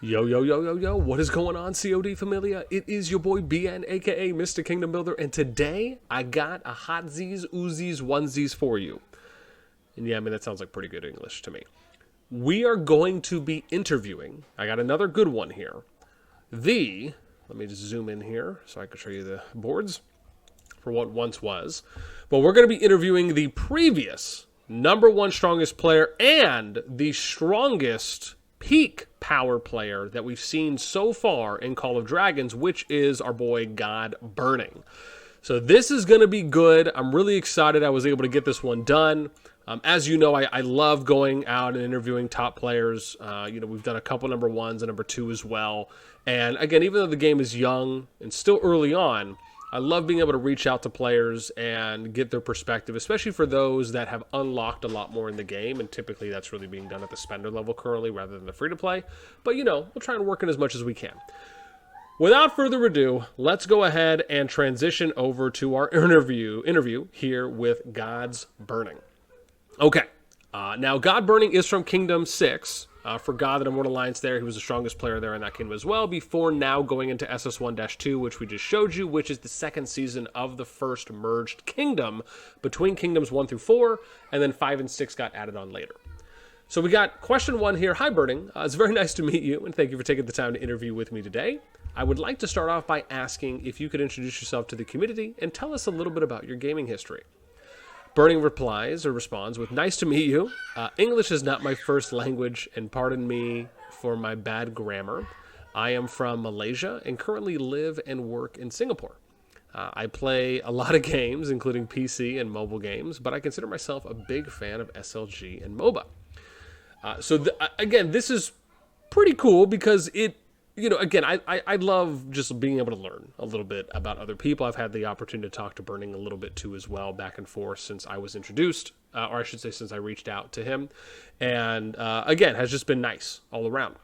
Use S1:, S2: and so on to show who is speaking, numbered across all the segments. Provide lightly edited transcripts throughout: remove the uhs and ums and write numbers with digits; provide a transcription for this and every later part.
S1: Yo, yo, yo, yo, yo, what is going on, COD Familia? It is your boy BN, aka Mr. Kingdom Builder, and today I got a hot Z's, Uzis, onesies for you. And yeah, I mean, that sounds like pretty good English to me. We are going to be interviewing, I got another good one here, let me just zoom in here so I can show you the boards for what once was. But we're going to be interviewing the previous #1 strongest player and the strongest peak power player that we've seen so far in Call of Dragons, which is our boy God Burning. So this is going to be good. I'm really excited I was able to get this one done. As you know, I love going out and interviewing top players. We've done a couple #1s and #2 as well. And again, even though the game is young and still early on, I love being able to reach out to players and get their perspective, especially for those that have unlocked a lot more in the game. And typically that's really being done at the spender level currently rather than the free-to-play. But, we'll try and work in as much as we can. Without further ado, let's go ahead and transition over to our interview here with God's Burning. Okay, now God Burning is from Kingdom 6. For God that Immortal Alliance there, he was the strongest player there in that kingdom as well, before now going into SS1-2, which we just showed you, which is the second season of the first merged kingdom between Kingdoms 1 through 4, and then 5 and 6 got added on later. So we got question 1 here. Hi, Burning. It's very nice to meet you, and thank you for taking the time to interview with me today. I would like to start off by asking if you could introduce yourself to the community and tell us a little bit about your gaming history. Burning responds with, nice to meet you. English is not my first language, and pardon me for my bad grammar. I am from Malaysia and currently live and work in Singapore. I play a lot of games, including PC and mobile games, but I consider myself a big fan of SLG and MOBA. Again, this is pretty cool because I love just being able to learn a little bit about other people. I've had the opportunity to talk to Burning a little bit too as well, back and forth since I was introduced, or I should say since I reached out to him. And again, has just been nice all around.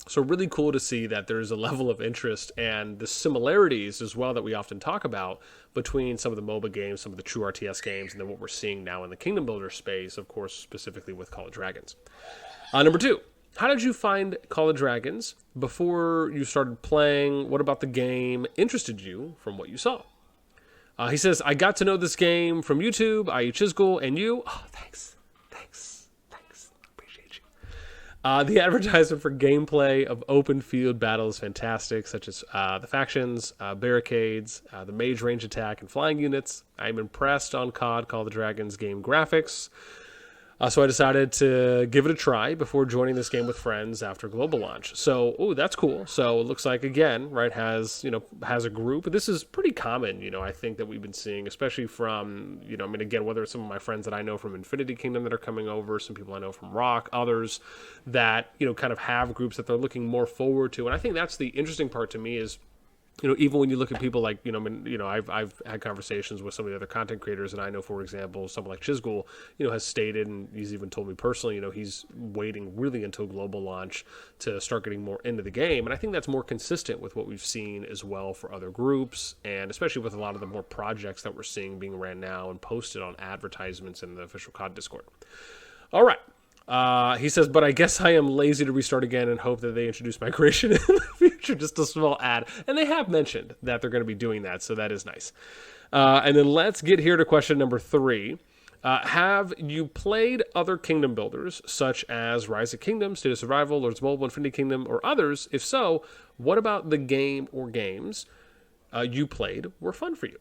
S1: So really cool to see that there's a level of interest and the similarities as well that we often talk about between some of the MOBA games, some of the true RTS games, and then what we're seeing now in the Kingdom Builder space, of course, specifically with Call of Dragons. Number 2. How did you find Call of Dragons before you started playing? What about the game interested you from what you saw? He says, I got to know this game from YouTube, i.e. Chisgul, and you. Oh, thanks. Appreciate you. The advertisement for gameplay of open field battle is fantastic, such as the factions, barricades, the mage range attack, and flying units. I'm impressed on CoD, Call of Dragons game graphics. So I decided to give it a try before joining this game with friends after global launch. So, that's cool. So it looks like, again, right, has a group. This is pretty common, I think that we've been seeing, especially from, again, whether it's some of my friends that I know from Infinity Kingdom that are coming over, some people I know from Rock, others that, kind of have groups that they're looking more forward to. And I think that's the interesting part to me is, even when you look at people like, I've had conversations with some of the other content creators, and I know, for example, someone like Chisgul, has stated, and he's even told me personally, he's waiting really until global launch to start getting more into the game. And I think that's more consistent with what we've seen as well for other groups, and especially with a lot of the more projects that we're seeing being ran now and posted on advertisements in the official COD Discord. All right. He says, but I guess I am lazy to restart again and hope that they introduce migration in the future. Just a small ad. And they have mentioned that they're going to be doing that, so that is nice. And then let's get here to question number 3. Have you played other kingdom builders, such as Rise of Kingdoms, State of Survival, Lords Mobile, Infinity Kingdom, or others? If so, what about the game or games you played were fun for you?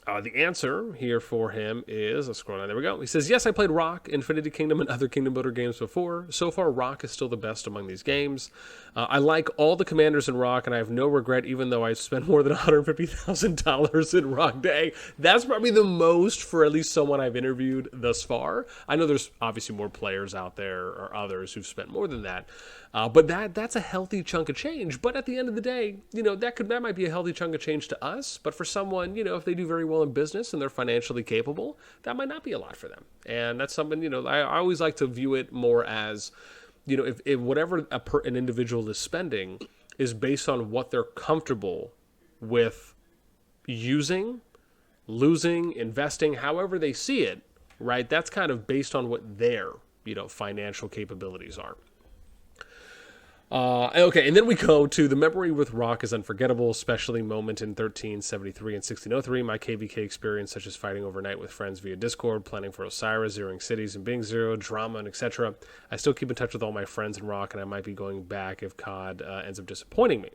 S1: The answer here for him is, let's scroll down, there we go. He says, yes, I played Rock, Infinity Kingdom, and other Kingdom Builder games before. So far, Rock is still the best among these games. I like all the commanders in Rock, and I have no regret, even though I spent more than $150,000 in Rock Day. That's probably the most for at least someone I've interviewed thus far. I know there's obviously more players out there or others who've spent more than that. But that's a healthy chunk of change. But at the end of the day, that might be a healthy chunk of change to us. But for someone, if they do very well in business and they're financially capable, that might not be a lot for them. And that's something, I always like to view it more as, if whatever an individual is spending is based on what they're comfortable with using, losing, investing, however they see it, right? That's kind of based on what their, financial capabilities are. Okay, and then we go to the memory with Rock is unforgettable, especially moment in 1373 and 1603. My KVK experience, such as fighting overnight with friends via Discord, planning for Osiris, zeroing cities and being zero, drama, and etc. I still keep in touch with all my friends in Rock, and I might be going back if COD ends up disappointing me.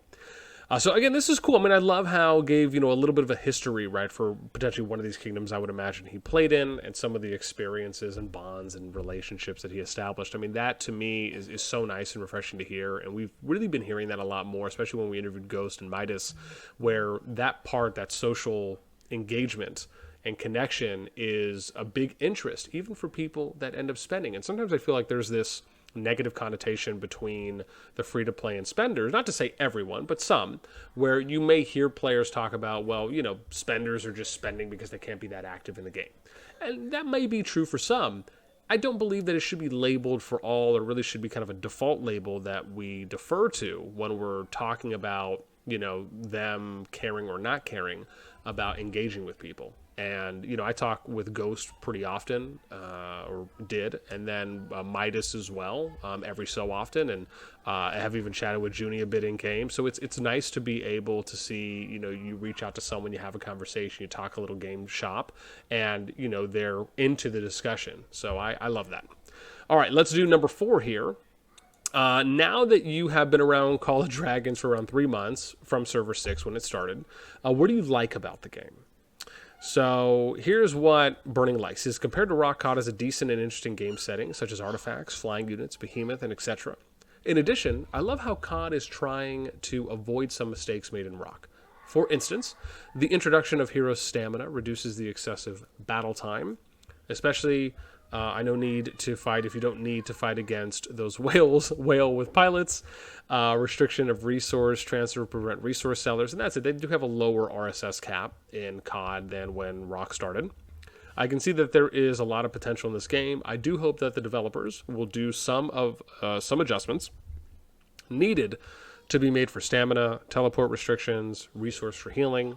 S1: So again, this is cool. I mean, I love how it gave, a little bit of a history, right, for potentially one of these kingdoms I would imagine he played in, and some of the experiences and bonds and relationships that he established. I mean, that to me is so nice and refreshing to hear, and we've really been hearing that a lot more, especially when we interviewed Ghost and Midas, where that part, that social engagement and connection is a big interest, even for people that end up spending. And sometimes I feel like there's this negative connotation between the free-to-play and spenders, not to say everyone, but some, where you may hear players talk about, well, spenders are just spending because they can't be that active in the game. And that may be true for some. I don't believe that it should be labeled for all, or really should be kind of a default label that we defer to when we're talking about, them caring or not caring about engaging with people. And, I talk with Ghost pretty often, or did, and then Midas as well, every so often. And I have even chatted with Junie a bit in game. So it's nice to be able to see, you reach out to someone, you have a conversation, you talk a little game shop, and, they're into the discussion. So I love that. All right, let's do number 4 here. Now that you have been around Call of Dragons for around 3 months from Server 6 when it started, what do you like about the game? So here's what Burning likes. Is compared to Rock, COD is a decent and interesting game setting, such as artifacts, flying units, behemoth, and etc. In addition, I love how COD is trying to avoid some mistakes made in Rock. For instance, the introduction of hero stamina reduces the excessive battle time, especially I no need to fight if you don't need to fight against those whales, whale with pilots, restriction of resource transfer, prevent resource sellers, and that's it. They do have a lower RSS cap in COD than when Rock started. I can see that there is a lot of potential in this game. I do hope that the developers will do some adjustments needed to be made for stamina, teleport restrictions, resource for healing.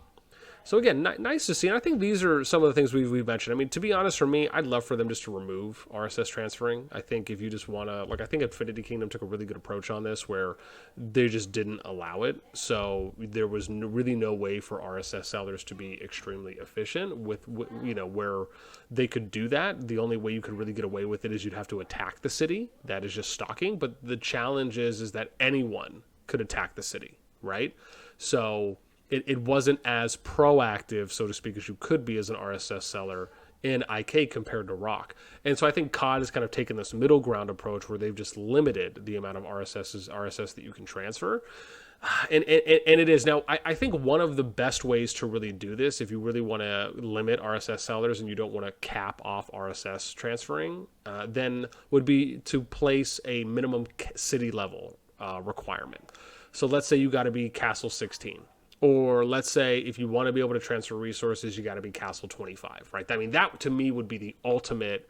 S1: So again, nice to see, and I think these are some of the things we've mentioned. I mean, to be honest, for me, I'd love for them just to remove RSS transferring. I think if you just want to, I think Infinity Kingdom took a really good approach on this, where they just didn't allow it. So there was really no way for RSS sellers to be extremely efficient with where they could do that. The only way you could really get away with it is you'd have to attack the city. That is just stalking. But the challenge is that anyone could attack the city, right? So it wasn't as proactive, so to speak, as you could be as an RSS seller in IK compared to Rock. And so I think COD has kind of taken this middle ground approach where they've just limited the amount of RSS that you can transfer. And it is. Now, I think one of the best ways to really do this, if you really want to limit RSS sellers and you don't want to cap off RSS transferring, then would be to place a minimum city level requirement. So let's say you got to be Castle 16. Or let's say if you want to be able to transfer resources, you got to be Castle 25, right? I mean, that to me would be the ultimate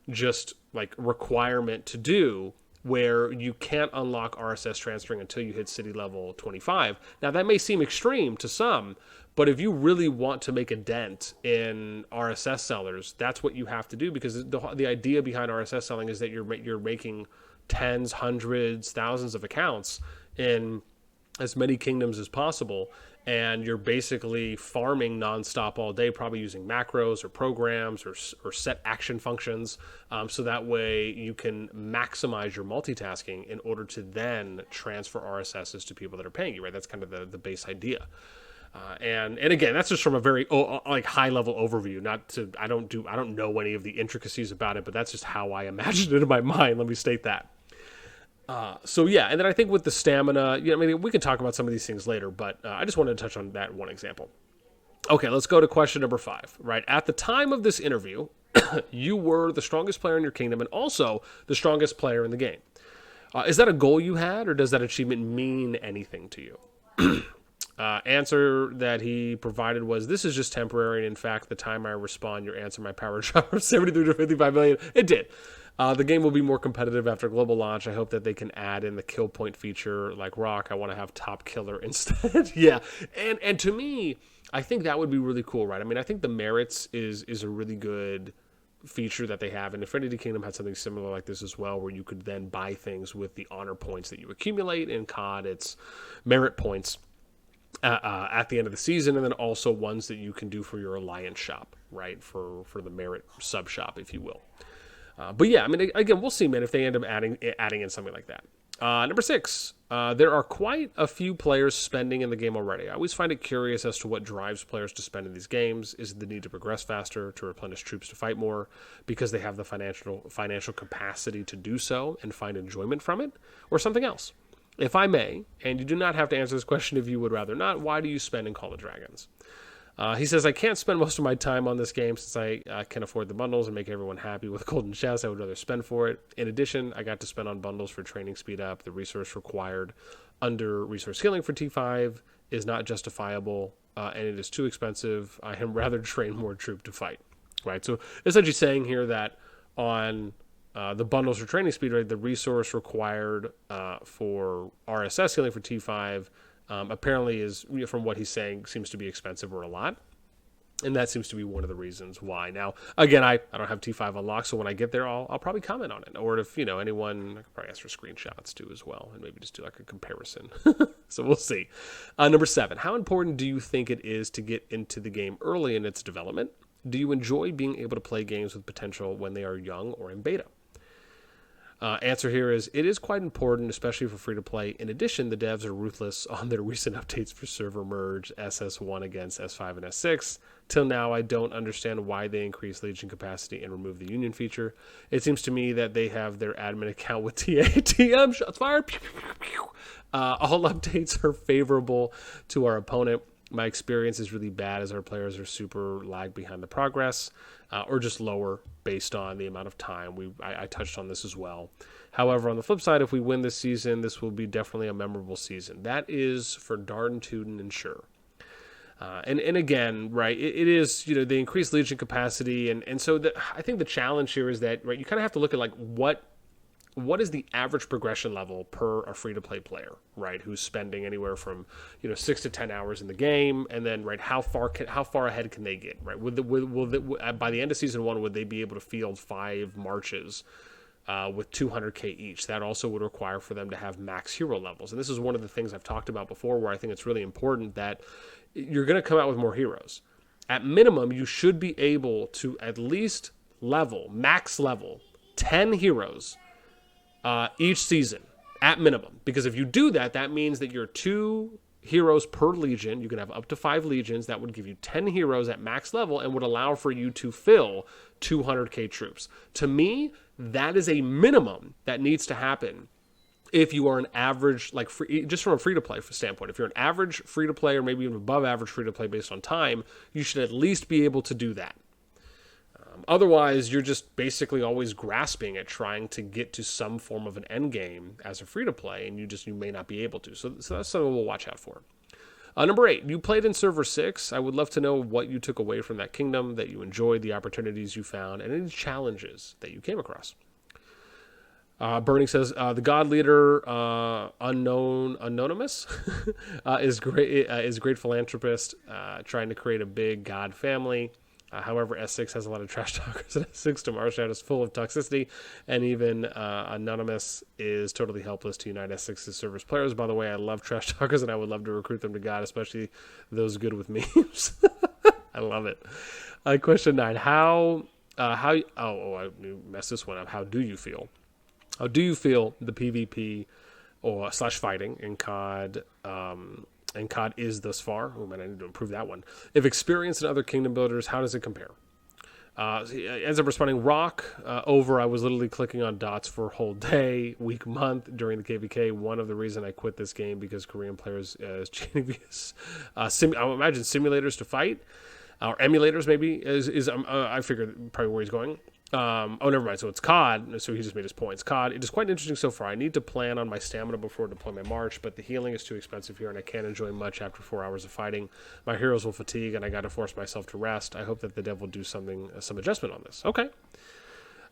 S1: just requirement to do, where you can't unlock RSS transferring until you hit city level 25. Now, that may seem extreme to some, but if you really want to make a dent in RSS sellers, that's what you have to do, because the idea behind RSS selling is that you're making tens, hundreds, thousands of accounts in as many kingdoms as possible, and you're basically farming nonstop all day, probably using macros or programs or set action functions, so that way you can maximize your multitasking in order to then transfer RSSs to people that are paying you, right? That's kind of the base idea. And again, that's just from a very high level overview. I don't know any of the intricacies about it, but that's just how I imagined it in my mind. Let me state that. So yeah, and then I think with the stamina, we can talk about some of these things later, but I just wanted to touch on that one example. Okay, let's go to question number 5, right? At the time of this interview, you were the strongest player in your kingdom and also the strongest player in the game. Is that a goal you had, or does that achievement mean anything to you? Answer that he provided was, this is just temporary, and in fact, the time I respond, your answer, my power drop from 73 to 55 million, it did. The game will be more competitive after global launch. I hope that they can add in the kill point feature like Rock. I want to have top killer instead. Yeah, and to me, I think that would be really cool, right? I mean, I think the merits is a really good feature that they have. And Infinity Kingdom had something similar like this as well, where you could then buy things with the honor points that you accumulate. In COD, it's merit points at the end of the season, and then also ones that you can do for your alliance shop, right? For the merit sub shop, if you will. But yeah, I mean, again, we'll see, man, if they end up adding in something like that. Number 6, there are quite a few players spending in the game already. I always find it curious as to what drives players to spend in these games. Is it the need to progress faster, to replenish troops to fight more, because they have the financial capacity to do so and find enjoyment from it, or something else? If I may, and you do not have to answer this question if you would rather not, why do you spend in Call of Dragons? He says, I can't spend most of my time on this game since I can afford the bundles and make everyone happy with a golden chest. I would rather spend for it. In addition, I got to spend on bundles for training speed up. The resource required under resource scaling for T5 is not justifiable, and it is too expensive. I am rather train more troop to fight. Right. So essentially saying here that on the bundles for training speed, right, the resource required for RSS scaling for T5 apparently is, from what he's saying, seems to be expensive or a lot. And that seems to be one of the reasons why. Now, again, I don't have T5 unlocked, so when I get there, I'll probably comment on it. Or if, anyone, I could probably ask for screenshots too as well, and maybe just do like a comparison. So we'll see. Number 7, how important do you think it is to get into the game early in its development? Do you enjoy being able to play games with potential when they are young or in beta? Answer here is, it is quite important, especially for free-to-play. In addition, the devs are ruthless on their recent updates for server merge, SS1 against S5 and S6. Till now, I don't understand why they increase Legion capacity and remove the Union feature. It seems to me that they have their admin account with TM, shots fired. All updates are favorable to our opponent. My experience is really bad as our players are super lag behind the progress, or just lower based on the amount of time. I touched on this as well. However, on the flip side, if we win this season, this will be definitely a memorable season. That is for darn tootin' and sure. And again, right, it is, they increased Legion capacity. And so I think the challenge here is that, right, you kind of have to look at like what is the average progression level per a free-to-play player, right, who's spending anywhere from 6 to 10 hours in the game, and then, right, how far ahead can they get, right? By the end of season 1, would they be able to field 5 marches with 200k each? That also would require for them to have max hero levels, and this is one of the things I've talked about before, where I think it's really important that you're going to come out with more heroes. At minimum, you should be able to at least max level 10 heroes each season at minimum, because if you do that, that means that you're 2 heroes per legion. You can have up to 5 legions. That would give you 10 heroes at max level and would allow for you to fill 200k troops. To me, that is a minimum that needs to happen if you are an average, like just from a free-to-play standpoint. If you're an average free-to-play, or maybe even above average free-to-play based on time, you should at least be able to do that. Otherwise, you're just basically always grasping at trying to get to some form of an end game as a free-to-play, and you may not be able to. So that's something we'll watch out for. Number 8, you played in Server 6. I would love to know what you took away from that kingdom, that you enjoyed, the opportunities you found, and any challenges that you came across. Burning says, the God Leader, Anonymous, is great philanthropist, trying to create a big God family. However, S6 has a lot of trash talkers, and S6 to Marshat is full of toxicity, and even Anonymous is totally helpless to unite S6's servers players. By the way, I love trash talkers, and I would love to recruit them to God, especially those good with memes. I love it. Question 9: I messed this one up. How do you feel? How do you feel the PvP or / fighting in COD? And COD is thus far. Oh man, I need to improve that one. If experienced in other kingdom builders, how does it compare? He ends up responding, rock over. I was literally clicking on dots for a whole day, week, month during the KVK. One of the reasons I quit this game because Korean players is cheating because I would imagine simulators to fight, or emulators maybe I figured probably where he's going. Never mind. So it's COD. So he just made his points. COD. It is quite interesting so far. I need to plan on my stamina before deploy my march, but the healing is too expensive here, and I can't enjoy much after 4 hours of fighting. My heroes will fatigue, and I got to force myself to rest. I hope that the dev will do some adjustment on this. Okay.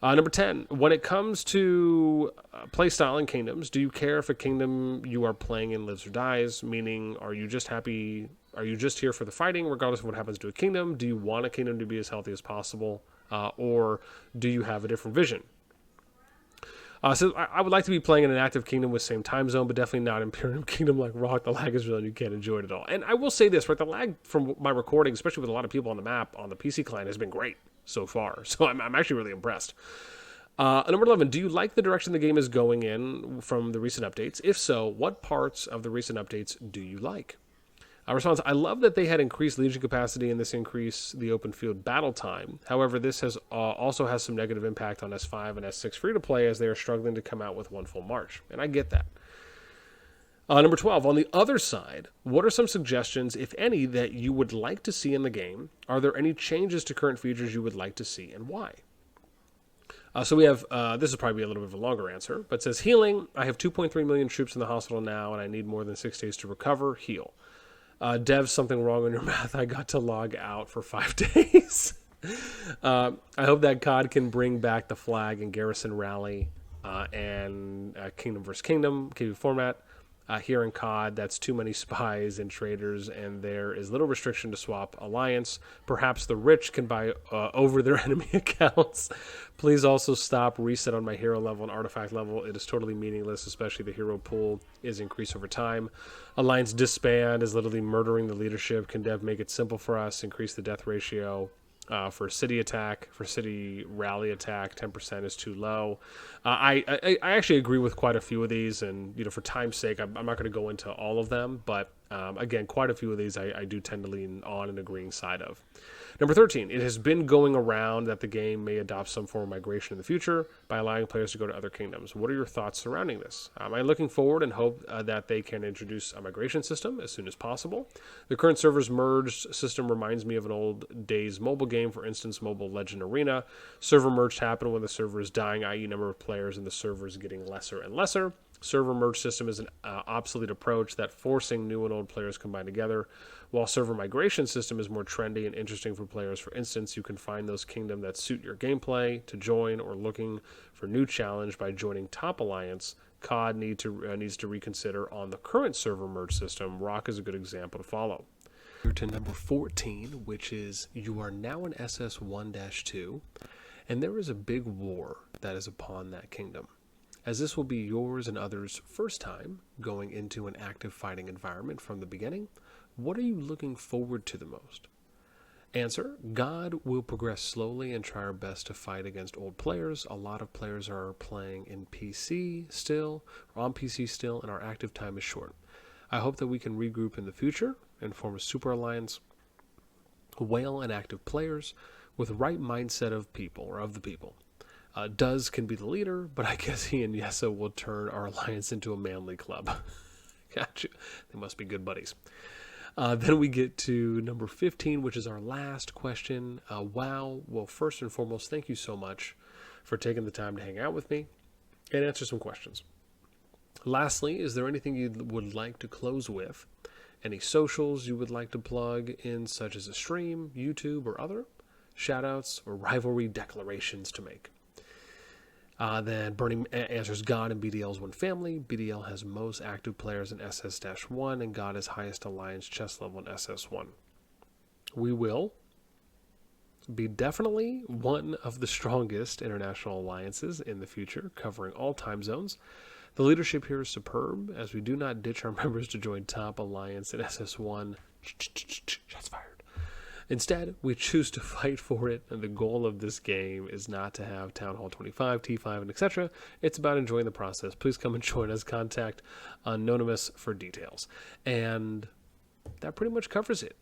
S1: Number 10. When it comes to playstyle in kingdoms, do you care if a kingdom you are playing in lives or dies? Meaning, are you just here for the fighting, regardless of what happens to a kingdom? Do you want a kingdom to be as healthy as possible? or do you have a different vision? So I would like to be playing in an active kingdom with same time zone, but definitely not Imperium Kingdom like Rock. The lag is real and you can't enjoy it at all. And I will say this, right? The lag from my recording, especially with a lot of people on the map on the PC client, has been great so far. So I'm actually really impressed. Number 11, do you like the direction the game is going in from the recent updates? If so, what parts of the recent updates do you like? Response, I love that they had increased Legion capacity and this increased the open field battle time. However, this has also has some negative impact on S5 and S6 free-to-play as they are struggling to come out with one full March. And I get that. Number 12, on the other side, what are some suggestions, if any, that you would like to see in the game? Are there any changes to current features you would like to see, and why? So we have, this is probably a little bit of a longer answer, but it says healing. I have 2.3 million troops in the hospital now, and I need more than 6 days to recover. Heal. Dev, something wrong on your math. I got to log out for 5 days. I hope that CoD can bring back the flag and garrison rally and Kingdom vs. Kingdom KV format. Here in CoD, that's too many spies and traders, and there is little restriction to swap alliance. Perhaps the rich can buy over their enemy accounts. Please also stop reset on my hero level and artifact level. It is totally meaningless, especially the hero pool is increased over time. Alliance disband is literally murdering the leadership. Can dev make it simple for us? Increase the death ratio. For city attack, for city rally attack, 10% is too low. I actually agree with quite a few of these, and for time's sake, I'm not going to go into all of them, but again, quite a few of these I do tend to lean on an agreeing side of. Number 13, it has been going around that the game may adopt some form of migration in the future by allowing players to go to other kingdoms. What are your thoughts surrounding this? I'm looking forward and hope that they can introduce a migration system as soon as possible. The current servers merged system reminds me of an old days mobile game, for instance, Mobile Legend Arena. Server merged happened when the server is dying, i.e. number of players, and the server is getting lesser and lesser. Server merge system is an obsolete approach that forcing new and old players combined together, while server migration system is more trendy and interesting for players. For instance, you can find those kingdom that suit your gameplay to join, or looking for new challenge by joining Top Alliance. CoD needs to reconsider on the current server merge system. Rock is a good example to follow. Here to number 14, which is you are now in SS1-2, and there is a big war that is upon that kingdom. As this will be yours and others' first time going into an active fighting environment from the beginning, what are you looking forward to the most? Answer, God will progress slowly and try our best to fight against old players. A lot of players are playing in PC still, or on PC still, and our active time is short. I hope that we can regroup in the future and form a super alliance, whale and active players with right mindset of people, or of the people. Duz can be the leader, but I guess he and Yessa will turn our alliance into a manly club. Gotcha. They must be good buddies. Then we get to number 15, which is our last question. Wow. Well, first and foremost, thank you so much for taking the time to hang out with me and answer some questions. Lastly, is there anything you would like to close with? Any socials you would like to plug in, such as a stream, YouTube, or other? Shoutouts or rivalry declarations to make? Then Burning answers God and BDL is one family. BDL has most active players in SS-1, and God is highest alliance chess level in SS1. We will be definitely one of the strongest international alliances in the future, covering all time zones. The leadership here is superb, as we do not ditch our members to join Top Alliance in SS1. Shots fired. Instead, we choose to fight for it, and the goal of this game is not to have Town Hall 25, T5, and etc. It's about enjoying the process. Please come and join us. Contact Anonymous for details. And that pretty much covers it.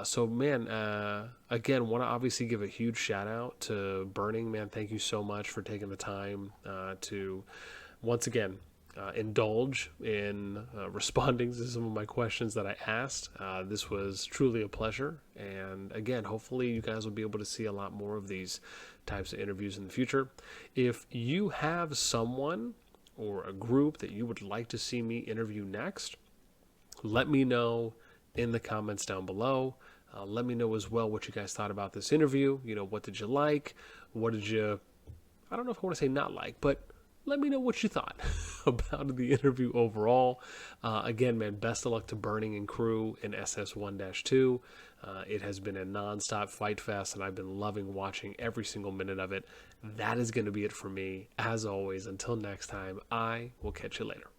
S1: So, man, again, want to obviously give a huge shout-out to Burning. Man, thank you so much for taking the time to, once again, indulge in responding to some of my questions that I asked. This was truly a pleasure, and again, hopefully you guys will be able to see a lot more of these types of interviews in the future. If you have someone or a group that you would like to see me interview next, let me know in the comments down below. Let me know as well what you guys thought about this interview. What did you like? What did you, I don't know if I want to say not like, but let me know what you thought about the interview overall. Again, man, best of luck to Burning and crew in SS1-2. It has been a non-stop fight fest, and I've been loving watching every single minute of it. That is going to be it for me. As always, until next time, I will catch you later.